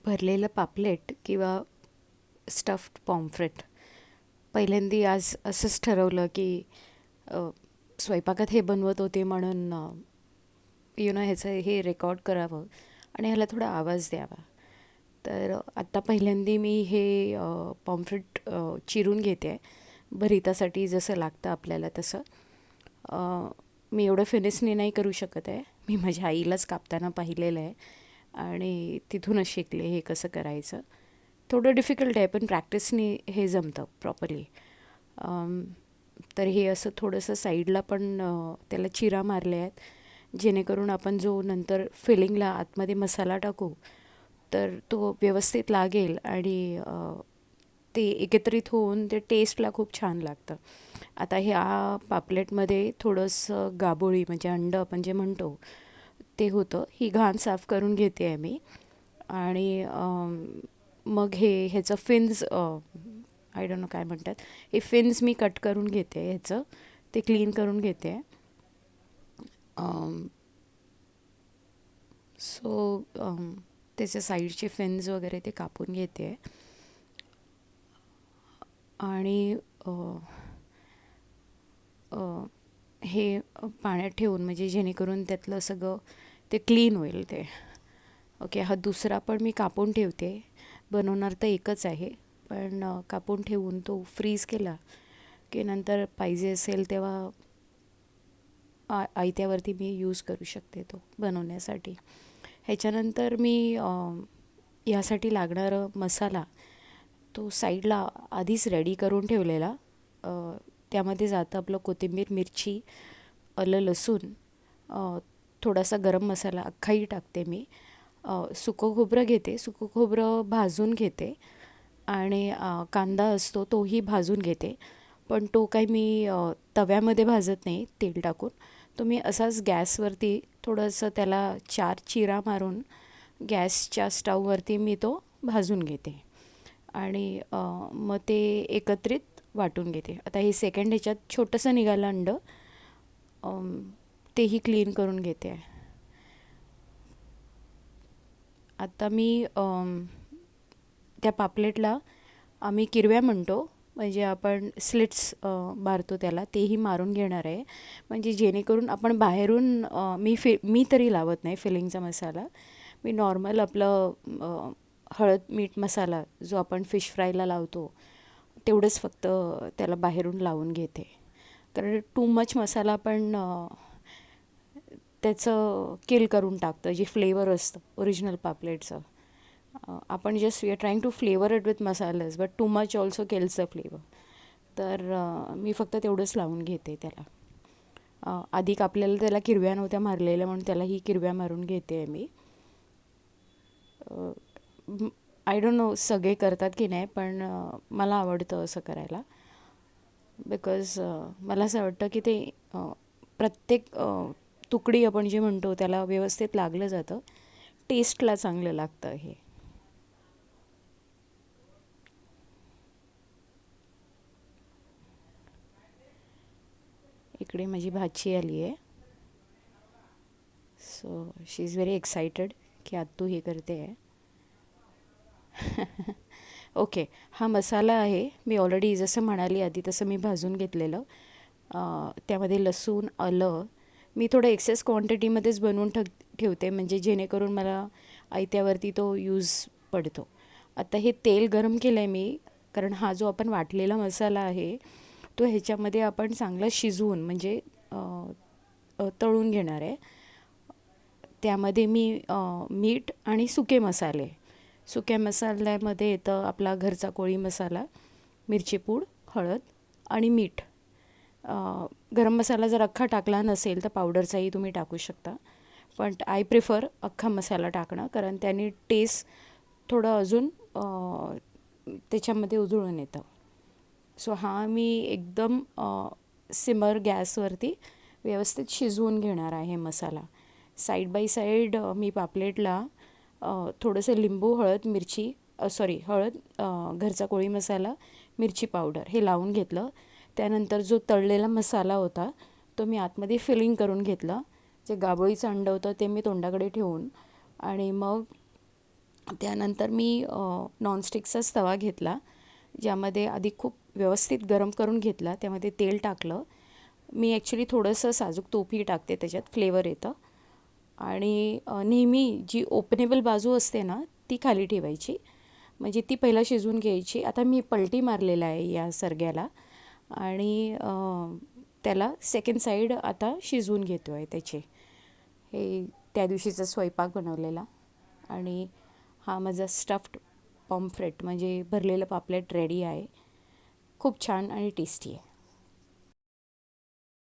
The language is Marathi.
भरलेलं पापलेट किंवा स्टफ्ड पॉम्फ्रेट. पहिल्यांदी आज असंच ठरवलं की अ, स्वयंपाकात हे बनवत होते म्हणून ह्याचं हे रेकॉर्ड करावं आणि ह्याला थोडा आवाज द्यावा. तर आत्ता पहिल्यांदी मी हे पॉम्फ्रेट चिरून घेते आहे भरितासाठी जसं लागतं आपल्याला तसं. मी एवढं फिनिशने नाही करू शकत आहे. मी माझ्या आईलाच कापताना पाहिलेलं आहे आणि तिथूनच शिकले हे कसं करायचं. थोडं डिफिकल्ट आहे पण प्रॅक्टिसने हे जमतं प्रॉपरली. तर हे असं थोडंसं साईडला पण त्याला चिरा मारले आहेत जेणेकरून आपण जो नंतर फिलिंगला आतमध्ये मसाला टाकू तर तो व्यवस्थित लागेल आणि ते एकत्रित होऊन ते टेस्टला खूप छान लागतं. आता ह्या पापलेटमध्ये थोडंसं गाबोळी म्हणजे अंडं आपण जे म्हणतो ते होतं. ही घाण साफ करून घेते आहे मी आणि मग ह्याचं फिन्स आय डोंट नो काय म्हणतात, हे फिन्स मी कट करून घेते ह्याचं, ते क्लीन करून घेते. सो त्याच्या साईडचे फिन्स वगैरे ते कापून घेते आणि हे पाण्यात ठेवून म्हणजे जेणेकरून त्यातलं सगळं ते क्लीन होईल ते. ओके, हा दुसरा पण मी कापून ठेवते. बनवणार तर एकच आहे पण कापून ठेवून तो फ्रीज केला की नंतर पाहिजे असेल तेव्हा आयत्यावरती मी यूज करू शकते तो बनवण्यासाठी. ह्याच्यानंतर मी ह्यासाठी लागणारा मसाला तो साईडला आधीच रेडी करून ठेवलेला. त्यामध्ये जातं आपलं कोथिंबीर, मिरची, आलं, लसूण, थोडासा गरम मसाला अख्खाही टाकते मी. सुकं खोबरं घेते, सुकं खोबरं भाजून घेते आणि कांदा असतो तोही भाजून घेते. पण तो काही मी तव्यामध्ये भाजत नाही तेल टाकून. तो मी असाच गॅसवरती थोडंसं त्याला 4 चिरा मारून गॅसच्या स्टववरती मी तो भाजून घेते आणि मग ते एकत्रित वाटून घेते. आता हे सेकंड ह्याच्यात छोटंसं निघालं अंडं, तेही क्लीन करून घेते आहे. आता मी त्या पापलेटला आम्ही किरव्या म्हणतो, म्हणजे आपण स्लिट्स मारतो त्याला, तेही मारून घेणार आहे. म्हणजे जेणेकरून आपण बाहेरून मी तरी लावत नाही फिलिंगचा मसाला. मी नॉर्मल आपलं हळद, मीठ, मसाला जो आपण फिश फ्रायला लावतो तेवढंच फक्त त्याला बाहेरून लावून घेते. कारण टू मच मसाला पण त्याचं किल करून टाकतं जे फ्लेवर असतं ओरिजिनल पापलेटचं. आपण just we are trying to flavour it with masalas but too much also kills the flavour. तर मी फक्त तेवढंच लावून घेते त्याला. आधी आपल्याला त्याला किरव्या नव्हत्या मारलेल्या म्हणून त्यालाही किरव्या मारून घेते आहे मी. आय डोंट नो सगळे करतात की नाही पण मला आवडतं असं करायला. बिकॉज मला असं वाटतं की ते प्रत्येक तुकडी आपण जे म्हणतो त्याला व्यवस्थित लागलं जातं, टेस्टला चांगलं लागतं हे. इकडे माझी भाची आली आहे. So she is very excited की आत्तू हे करते आहे. ओके, हा मसाला आहे. मी ऑलरेडी जसं म्हणाली आधी तसं मी भाजून घेतलेलं. त्यामध्ये लसूण, आलं मी थोडं एक्सेस क्वांटिटीमध्येच बनवून ठेवते म्हणजे जेणेकरून मला आयत्यावरती तो यूज पडतो. आता हे तेल गरम केलं आहे मी कारण हा जो आपण वाटलेला मसाला आहे तो ह्याच्यामध्ये आपण चांगला शिजवून म्हणजे तळून घेणार आहे. त्यामध्ये मी मीठ आणि सुके मसाले, सुक्या मसाल्यामध्ये येतं आपला घरचा कोळी मसाला, मिरची पूड, हळद आणि मीठ. गरम मसाला जर अख्खा टाकला नसेल तर पावडरचाही तुम्ही टाकू शकता. पण आय प्रिफर अख्खा मसाला टाकणं कारण त्याने टेस्ट थोडं अजून त्याच्यामध्ये उजळून येतं. सो हा मी एकदम सिमर गॅसवरती व्यवस्थित शिजवून घेणार आहे मसाला. साईड बाय साईड मी पापलेटला थोडंसं लिंबू, हळद, मिरची हळद, घरचा कोळी मसाला, मिरची पावडर हे लावून घेतलं. त्यानंतर जो तळलेला मसाला होता तो मी आतमध्ये फिलिंग करून घेतलं. जे गाबोळीचं अंडं होतं ते मी तोंडाकडे ठेवून आणि मग त्यानंतर मी नॉनस्टिकचाच तवा घेतला, ज्यामध्ये आधी खूप व्यवस्थित गरम करून घेतला. त्यामध्ये तेल टाकलं. मी ॲक्च्युली थोडंसं साजूक तूपही टाकते, त्याच्यात फ्लेवर येतं. आणि नेहमी जी ओपनेबल बाजू असते ना, ती खाली ठेवायची, म्हणजे ती पहिला शिजवून घ्यायची. आता मी पलटी मारलेला आहे या सरग्याला आणि त्याला सेकंड साईड आता शिजवून घेतो आहे त्याचे. हे त्या दिवशीचा स्वयंपाक बनवलेला. आणि हा माझा स्टफ्ड पॉम्फ्रेट म्हणजे भरलेलं पापलेट रेडी आहे. खूप छान आणि टेस्टी आहे.